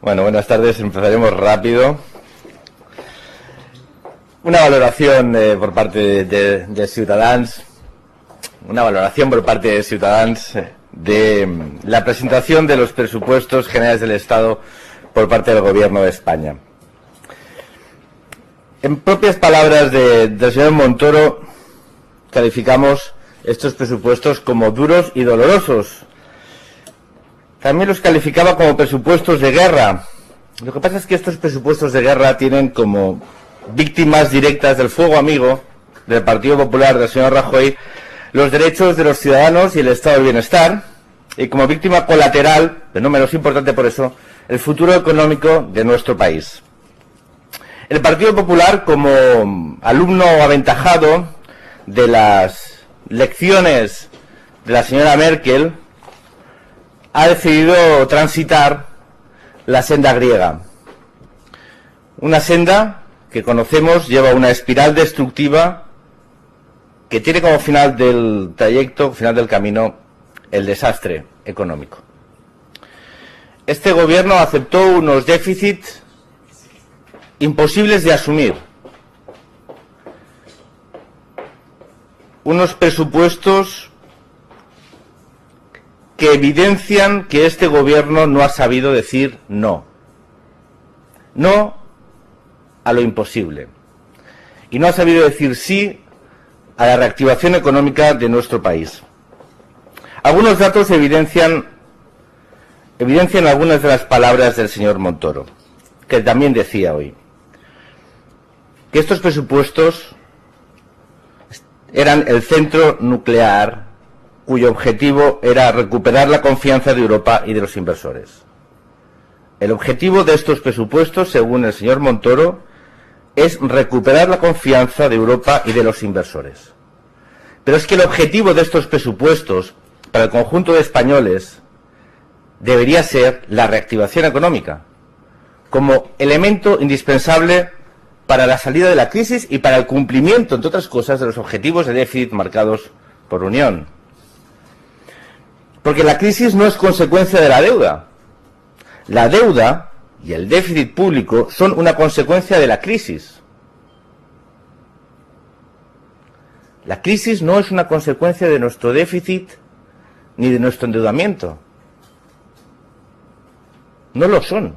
Bueno, buenas tardes. Empezaremos rápido. Una valoración por parte de Ciutadans. Una valoración por parte de Ciutadans de la presentación de los presupuestos generales del Estado por parte del Gobierno de España. En propias palabras del señor Montoro, calificamos estos presupuestos como duros y dolorosos. También los calificaba como presupuestos de guerra. Lo que pasa es que estos presupuestos de guerra tienen como víctimas directas del fuego amigo del Partido Popular del señor Rajoy los derechos de los ciudadanos y el estado del bienestar, y como víctima colateral, pero no menos importante por eso, el futuro económico de nuestro país. El Partido Popular, como alumno aventajado de las lecciones de la señora Merkel, ha decidido transitar la senda griega. Una senda que conocemos lleva una espiral destructiva que tiene como final del trayecto, final del camino, el desastre económico. Este gobierno aceptó unos déficits imposibles de asumir. Unos presupuestos que evidencian que este gobierno no ha sabido decir no. No a lo imposible. Y no ha sabido decir sí a la reactivación económica de nuestro país. Algunos datos evidencian algunas de las palabras del señor Montoro, que también decía hoy que estos presupuestos eran el centro nuclear cuyo objetivo era recuperar la confianza de Europa y de los inversores. El objetivo de estos presupuestos, según el señor Montoro, es recuperar la confianza de Europa y de los inversores. Pero es que el objetivo de estos presupuestos para el conjunto de españoles debería ser la reactivación económica, como elemento indispensable para la salida de la crisis y para el cumplimiento, entre otras cosas, de los objetivos de déficit marcados por la Unión. Porque la crisis no es consecuencia de la deuda. La deuda y el déficit público son una consecuencia de la crisis. La crisis no es una consecuencia de nuestro déficit ni de nuestro endeudamiento. No lo son.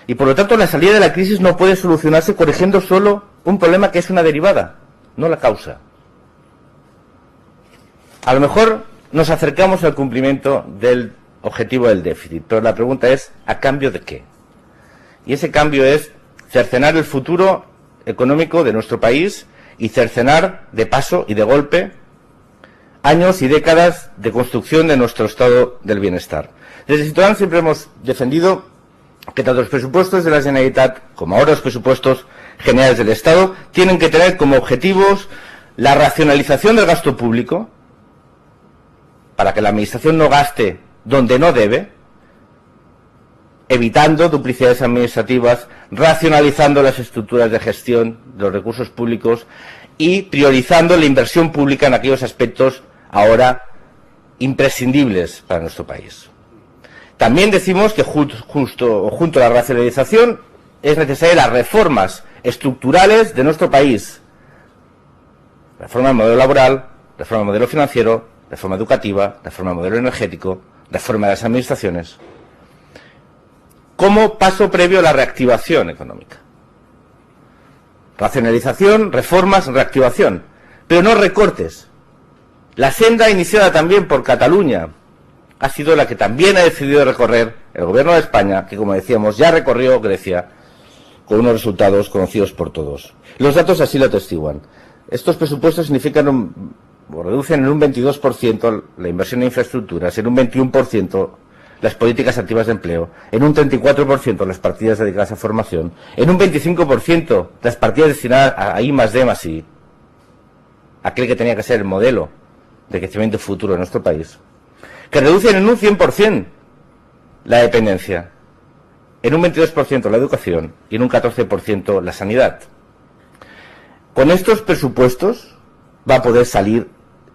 Y por lo tanto la salida de la crisis no puede solucionarse corrigiendo solo un problema que es una derivada, no la causa. A lo mejor nos acercamos al cumplimiento del objetivo del déficit, pero la pregunta es, ¿a cambio de qué? Y ese cambio es cercenar el futuro económico de nuestro país y cercenar de paso y de golpe años y décadas de construcción de nuestro estado del bienestar. Desde Ciudadanos siempre hemos defendido que tanto los presupuestos de la Generalitat como ahora los presupuestos generales del Estado tienen que tener como objetivos la racionalización del gasto público, para que la Administración no gaste donde no debe, evitando duplicidades administrativas, racionalizando las estructuras de gestión de los recursos públicos y priorizando la inversión pública en aquellos aspectos ahora imprescindibles para nuestro país. También decimos que junto a la racionalización es necesaria las reformas estructurales de nuestro país. Reforma del modelo laboral, reforma del modelo financiero, reforma educativa, reforma del modelo energético, reforma de las administraciones, como paso previo a la reactivación económica. Racionalización, reformas, reactivación, pero no recortes. La senda iniciada también por Cataluña ha sido la que también ha decidido recorrer el Gobierno de España, que, como decíamos, ya recorrió Grecia con unos resultados conocidos por todos. Los datos así lo atestiguan. Estos presupuestos significan reducen en un 22% la inversión en infraestructuras, en un 21% las políticas activas de empleo, en un 34% las partidas dedicadas a formación, en un 25% las partidas destinadas a I+D+I, aquel que tenía que ser el modelo de crecimiento futuro de nuestro país, que reducen en un 100% la dependencia, en un 22% la educación y en un 14% la sanidad. Con estos presupuestos va a poder salir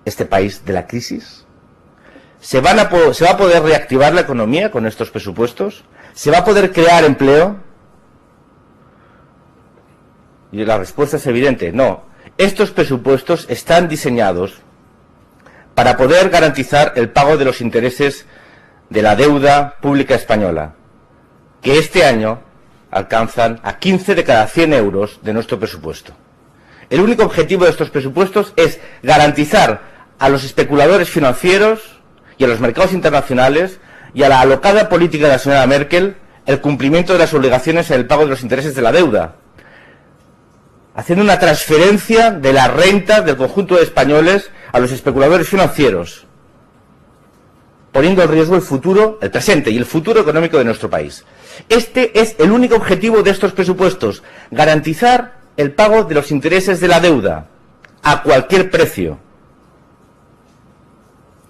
este país de la crisis. ¿Se va a poder reactivar la economía con estos presupuestos? ¿Se va a poder crear empleo? Y la respuesta es evidente, no. Estos presupuestos están diseñados para poder garantizar el pago de los intereses de la deuda pública española, que este año alcanzan a 15 de cada 100 euros de nuestro presupuesto. El único objetivo de estos presupuestos es garantizar a los especuladores financieros y a los mercados internacionales y a la alocada política de la señora Merkel el cumplimiento de las obligaciones en el pago de los intereses de la deuda, haciendo una transferencia de la renta del conjunto de españoles a los especuladores financieros, poniendo en riesgo el futuro, el presente y el futuro económico de nuestro país. Este es el único objetivo de estos presupuestos, garantizar el pago de los intereses de la deuda a cualquier precio.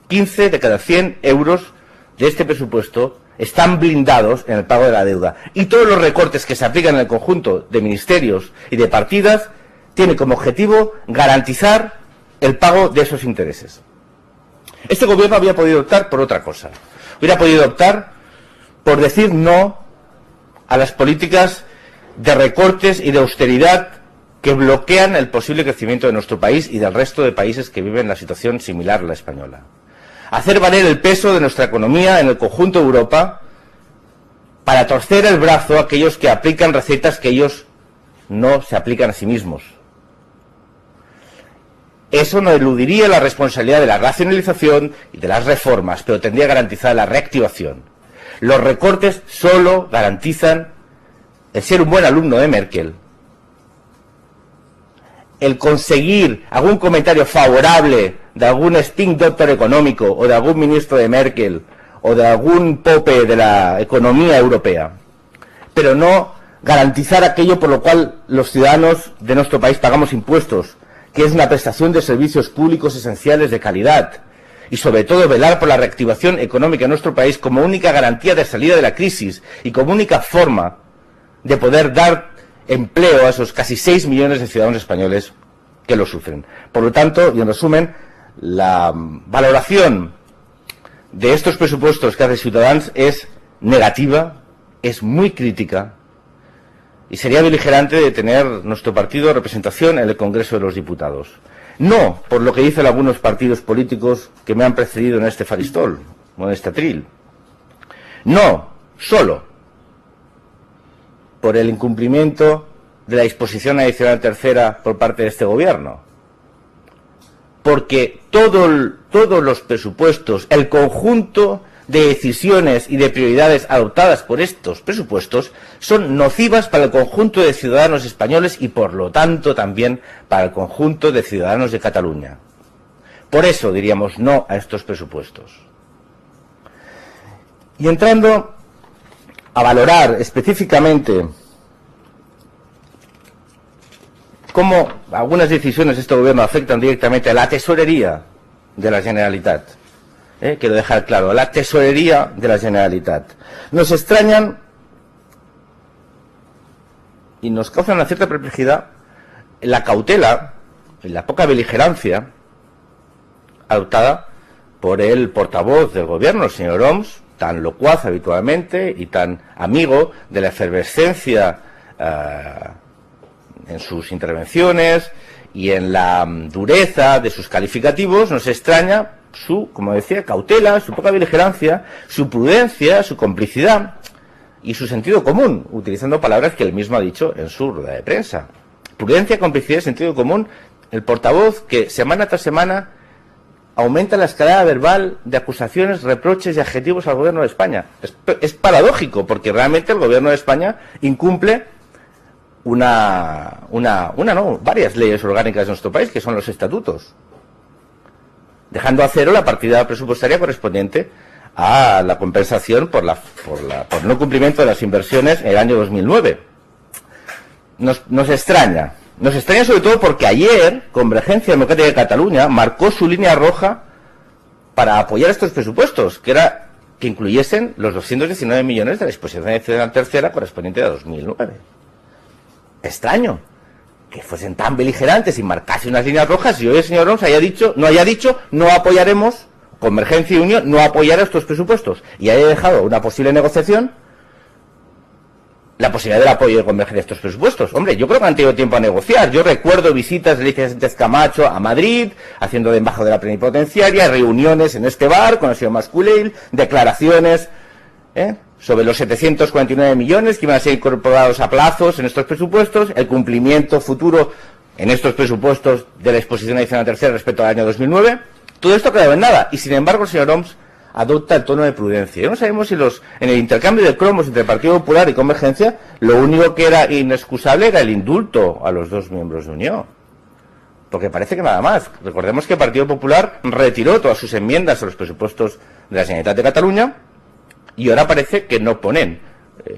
15 de cada 100 euros de este presupuesto están blindados en el pago de la deuda. Y todos los recortes que se aplican en el conjunto de ministerios y de partidas tienen como objetivo garantizar el pago de esos intereses. Este gobierno había podido optar por otra cosa. Hubiera podido optar por decir no a las políticas de recortes y de austeridad que bloquean el posible crecimiento de nuestro país y del resto de países que viven la situación similar a la española. Hacer valer el peso de nuestra economía en el conjunto de Europa para torcer el brazo a aquellos que aplican recetas que ellos no se aplican a sí mismos. Eso no eludiría la responsabilidad de la racionalización y de las reformas, pero tendría garantizada la reactivación. Los recortes solo garantizan el ser un buen alumno de Merkel, el conseguir algún comentario favorable de algún spin doctor económico o de algún ministro de Merkel o de algún pope de la economía europea, pero no garantizar aquello por lo cual los ciudadanos de nuestro país pagamos impuestos, que es una prestación de servicios públicos esenciales de calidad, y sobre todo velar por la reactivación económica de nuestro país como única garantía de salida de la crisis y como única forma de poder dar empleo a esos casi 6 millones de ciudadanos españoles que lo sufren. Por lo tanto, y en resumen, la valoración de estos presupuestos que hace Ciutadans es negativa, es muy crítica, y sería beligerante de tener nuestro partido representación en el Congreso de los Diputados. No por lo que dicen algunos partidos políticos que me han precedido en este faristol, o en este atril. No, solo por el incumplimiento de la disposición adicional tercera por parte de este gobierno. Porque todos los presupuestos, el conjunto de decisiones y de prioridades adoptadas por estos presupuestos son nocivas para el conjunto de ciudadanos españoles y por lo tanto también para el conjunto de ciudadanos de Cataluña. Por eso diríamos no a estos presupuestos. Y entrando a valorar específicamente cómo algunas decisiones de este gobierno afectan directamente a la tesorería de la Generalitat. Quiero dejar claro, la tesorería de la Generalitat. Nos extrañan y nos causan una cierta perplejidad la cautela y la poca beligerancia adoptada por el portavoz del gobierno, el señor Homs, tan locuaz habitualmente y tan amigo de la efervescencia en sus intervenciones y en la dureza de sus calificativos. Nos extraña su, como decía, cautela, su poca beligerancia, su prudencia, su complicidad y su sentido común, utilizando palabras que él mismo ha dicho en su rueda de prensa. Prudencia, complicidad y sentido común. El portavoz que semana tras semana aumenta la escalada verbal de acusaciones, reproches y adjetivos al gobierno de España. Es paradójico, porque realmente el gobierno de España incumple varias leyes orgánicas de nuestro país, que son los estatutos, dejando a cero la partida presupuestaria correspondiente a la compensación por no cumplimiento de las inversiones en el año 2009. Nos extraña sobre todo porque ayer Convergencia Democrática de Cataluña marcó su línea roja para apoyar estos presupuestos, que era que incluyesen los 219 millones de la disposición adicional tercera correspondiente a 2009. Extraño que fuesen tan beligerantes y marcasen unas líneas rojas y hoy el señor Homs no haya dicho no apoyaremos, Convergencia y Unión no apoyará estos presupuestos, y haya dejado una posible negociación la posibilidad del apoyo de convergencia de estos presupuestos. Hombre, yo creo que han tenido tiempo a negociar. Yo recuerdo visitas de Alicia Sánchez Camacho a Madrid, haciendo de embajadora plenipotenciaria, reuniones en este bar con el señor Masculell, declaraciones sobre los 749 millones que iban a ser incorporados a plazos en estos presupuestos, el cumplimiento futuro en estos presupuestos de la exposición adicional tercera respecto al año 2009. Todo esto ha quedado en nada. Y sin embargo, el señor Homs adopta el tono de prudencia. Y no sabemos si en el intercambio de cromos entre el Partido Popular y Convergencia, lo único que era inexcusable era el indulto a los dos miembros de Unión. Porque parece que nada más. Recordemos que el Partido Popular retiró todas sus enmiendas a los presupuestos de la Generalitat de Cataluña y ahora parece que no ponen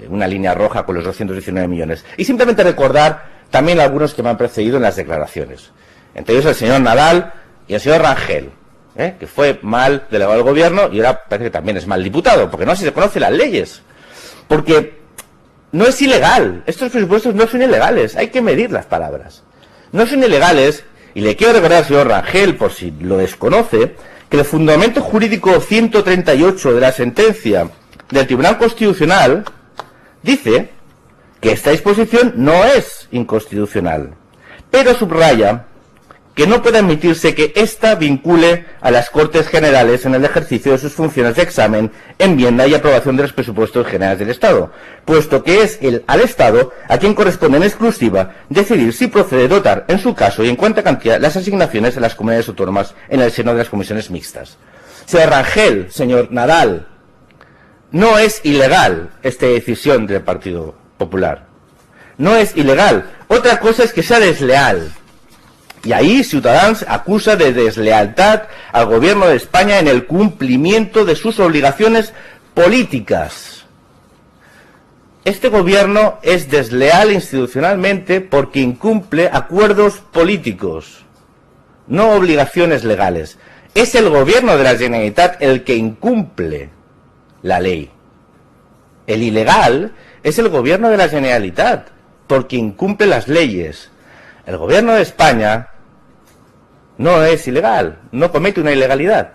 una línea roja con los 219 millones. Y simplemente recordar también algunos que me han precedido en las declaraciones. Entre ellos el señor Nadal y el señor Rangel, que fue mal delegado del gobierno y ahora parece que también es mal diputado, porque no se conocen las leyes. Porque no es ilegal, estos presupuestos no son ilegales, hay que medir las palabras. No son ilegales, y le quiero recordar al señor Rangel, por si lo desconoce, que el fundamento jurídico 138 de la sentencia del Tribunal Constitucional dice que esta disposición no es inconstitucional, pero subraya que no puede admitirse que ésta vincule a las Cortes Generales en el ejercicio de sus funciones de examen, enmienda y aprobación de los presupuestos generales del Estado, puesto que es al Estado a quien corresponde en exclusiva decidir si procede dotar, en su caso y en cuánta cantidad, las asignaciones a las comunidades autónomas en el seno de las comisiones mixtas. Señor Rangel, señor Nadal, no es ilegal esta decisión del Partido Popular. No es ilegal. Otra cosa es que sea desleal. Y ahí Ciutadans acusa de deslealtad al gobierno de España en el cumplimiento de sus obligaciones políticas. Este gobierno es desleal institucionalmente porque incumple acuerdos políticos, no obligaciones legales. Es el gobierno de la Generalitat el que incumple la ley. El ilegal es el gobierno de la Generalitat porque incumple las leyes. El gobierno de España no es ilegal, no comete una ilegalidad.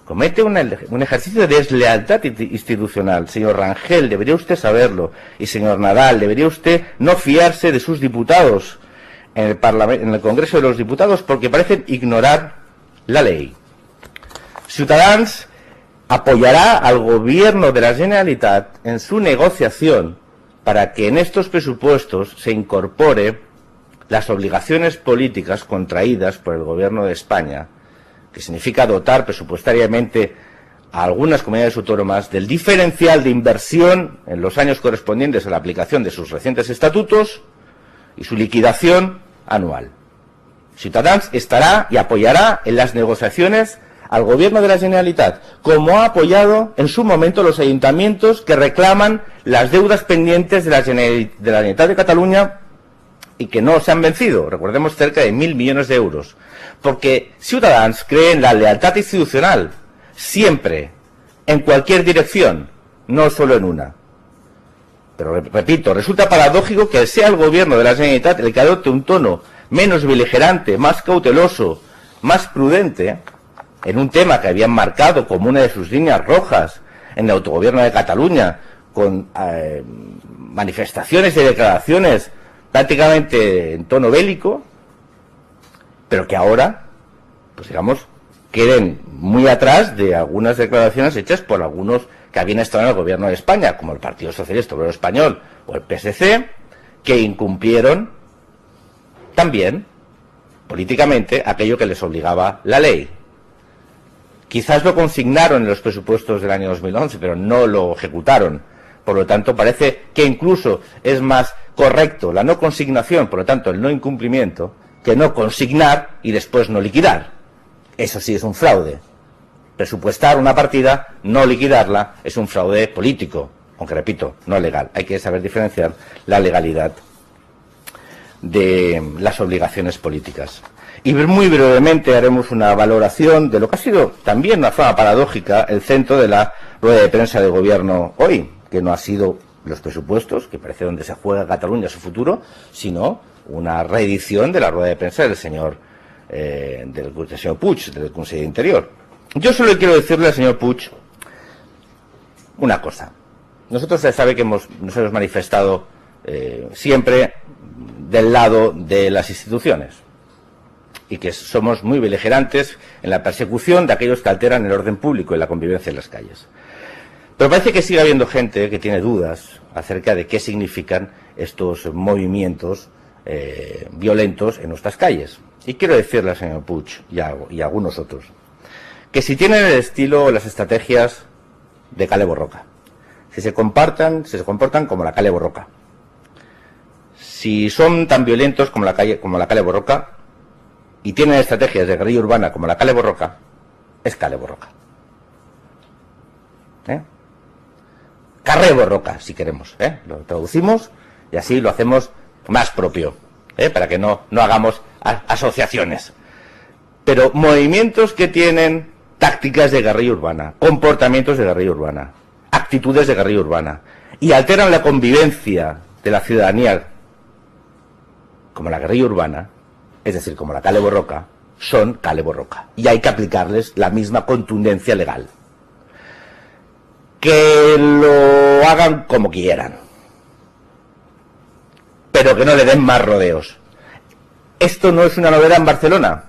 Comete un ejercicio de deslealtad institucional. Señor Rangel, debería usted saberlo. Y señor Nadal, debería usted no fiarse de sus diputados en el Parlamento, en el Congreso de los Diputados, porque parecen ignorar la ley. Ciutadans apoyará al gobierno de la Generalitat en su negociación para que en estos presupuestos se incorpore las obligaciones políticas contraídas por el gobierno de España, que significa dotar presupuestariamente a algunas comunidades autónomas del diferencial de inversión en los años correspondientes a la aplicación de sus recientes estatutos y su liquidación anual. Ciutadans estará y apoyará en las negociaciones al gobierno de la Generalitat, como ha apoyado en su momento los ayuntamientos que reclaman las deudas pendientes de la Generalitat de Cataluña y que no se han vencido. Recordemos, cerca de 1.000 millones de euros. Porque Ciutadans cree en la lealtad institucional, siempre, en cualquier dirección, no solo en una. Pero repito, resulta paradójico que sea el gobierno de la Generalitat el que adopte un tono menos beligerante, más cauteloso, más prudente, en un tema que habían marcado como una de sus líneas rojas en el autogobierno de Cataluña, con manifestaciones y declaraciones prácticamente en tono bélico, pero que ahora, pues digamos, queden muy atrás de algunas declaraciones hechas por algunos que habían estado en el gobierno de España, como el Partido Socialista Obrero Español o el PSC, que incumplieron también políticamente aquello que les obligaba la ley. Quizás lo consignaron en los presupuestos del año 2011, pero no lo ejecutaron. Por lo tanto, parece que incluso es más correcto la no consignación, por lo tanto, el no incumplimiento, que no consignar y después no liquidar. Eso sí es un fraude. Presupuestar una partida, no liquidarla, es un fraude político, aunque repito, no legal. Hay que saber diferenciar la legalidad de las obligaciones políticas. Y muy brevemente haremos una valoración de lo que ha sido también una forma paradójica el centro de la rueda de prensa del gobierno hoy, que no ha sido los presupuestos, que parece donde se juega Cataluña su futuro, sino una reedición de la rueda de prensa del señor Puig, del Consejo de Interior. Yo solo quiero decirle al señor Puig una cosa. nosotros se sabe que nos hemos manifestado siempre del lado de las instituciones y que somos muy beligerantes en la persecución de aquellos que alteran el orden público y la convivencia en las calles. Pero parece que sigue habiendo gente que tiene dudas acerca de qué significan estos movimientos violentos en nuestras calles. Y quiero decirle al señor Puig y a algunos otros que si tienen el estilo o las estrategias de Kale Borroka, si se comportan como la Kale Borroka, si son tan violentos como la Kale Borroka y tienen estrategias de guerrilla urbana como la Kale Borroka, es Kale Borroka. Carré Borroka, si queremos, lo traducimos y así lo hacemos más propio, para que no hagamos asociaciones. Pero movimientos que tienen tácticas de guerrilla urbana, comportamientos de guerrilla urbana, actitudes de guerrilla urbana y alteran la convivencia de la ciudadanía como la guerrilla urbana, es decir, como la Kale Borroka, son Kale Borroka y hay que aplicarles la misma contundencia legal. Que lo hagan como quieran, pero que no le den más rodeos. Esto no es una novedad en Barcelona.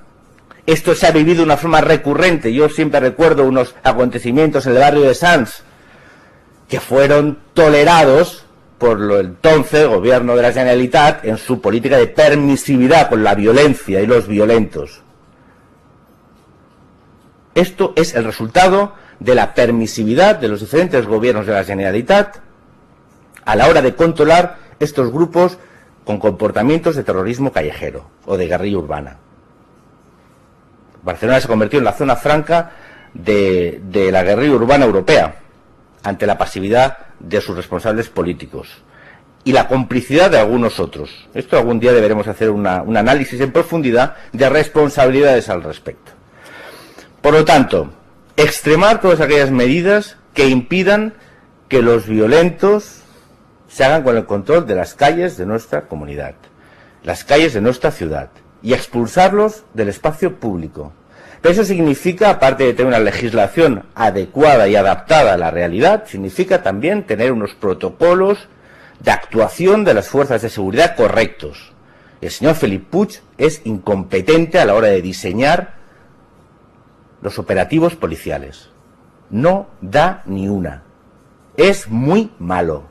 Esto se ha vivido de una forma recurrente. Yo siempre recuerdo unos acontecimientos en el barrio de Sants que fueron tolerados por el entonces gobierno de la Generalitat en su política de permisividad con la violencia y los violentos. Esto es el resultado de la permisividad de los diferentes gobiernos de la Generalitat a la hora de controlar estos grupos con comportamientos de terrorismo callejero o de guerrilla urbana. Barcelona se convirtió en la zona franca de la guerrilla urbana europea ante la pasividad de sus responsables políticos y la complicidad de algunos otros. Esto algún día deberemos hacer un análisis en profundidad de responsabilidades al respecto. Por lo tanto, extremar todas aquellas medidas que impidan que los violentos se hagan con el control de las calles de nuestra comunidad, las calles de nuestra ciudad, y expulsarlos del espacio público. Pero eso significa, aparte de tener una legislación adecuada y adaptada a la realidad, significa también tener unos protocolos de actuación de las fuerzas de seguridad correctos. El señor Felip Puig es incompetente a la hora de diseñar los operativos policiales. No da ni una. Es muy malo.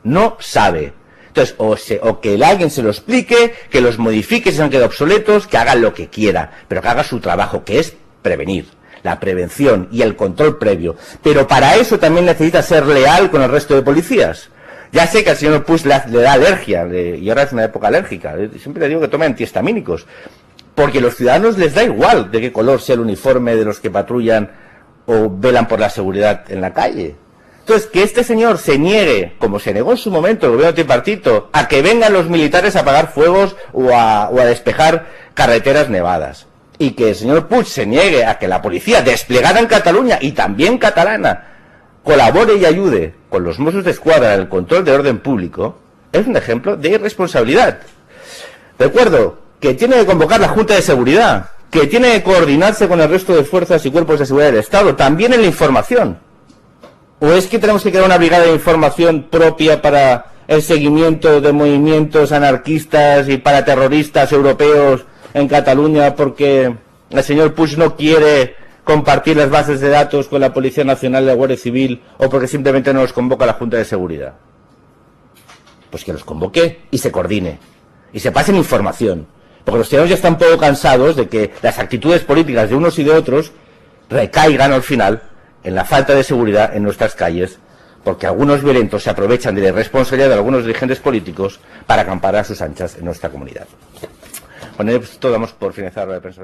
No sabe. Entonces, o que alguien se lo explique, que los modifique si se han quedado obsoletos, que haga lo que quiera, pero que haga su trabajo, que es prevenir. La prevención y el control previo. Pero para eso también necesita ser leal con el resto de policías. Ya sé que al señor Puig le da alergia, y ahora es una época alérgica. Siempre le digo que tome antihistamínicos. Porque a los ciudadanos les da igual de qué color sea el uniforme de los que patrullan o velan por la seguridad en la calle. Entonces, que este señor se niegue, como se negó en su momento el gobierno tripartito, a que vengan los militares a apagar fuegos o a despejar carreteras nevadas. Y que el señor Puig se niegue a que la policía desplegada en Cataluña y también catalana colabore y ayude con los Mossos d'Esquadra en el control de orden público, es un ejemplo de irresponsabilidad. Recuerdo que tiene que convocar la Junta de Seguridad, que tiene que coordinarse con el resto de fuerzas y cuerpos de seguridad del Estado, también en la información. ¿O es que tenemos que crear una brigada de información propia para el seguimiento de movimientos anarquistas y paraterroristas europeos en Cataluña porque el señor Puig no quiere compartir las bases de datos con la Policía Nacional y la Guardia Civil o porque simplemente no los convoca la Junta de Seguridad? Pues que los convoque y se coordine y se pasen información. Porque los ciudadanos ya están un poco cansados de que las actitudes políticas de unos y de otros recaigan al final en la falta de seguridad en nuestras calles, porque algunos violentos se aprovechan de la irresponsabilidad de algunos dirigentes políticos para acampar a sus anchas en nuestra comunidad. Bueno, esto damos por finalizar la de prensa.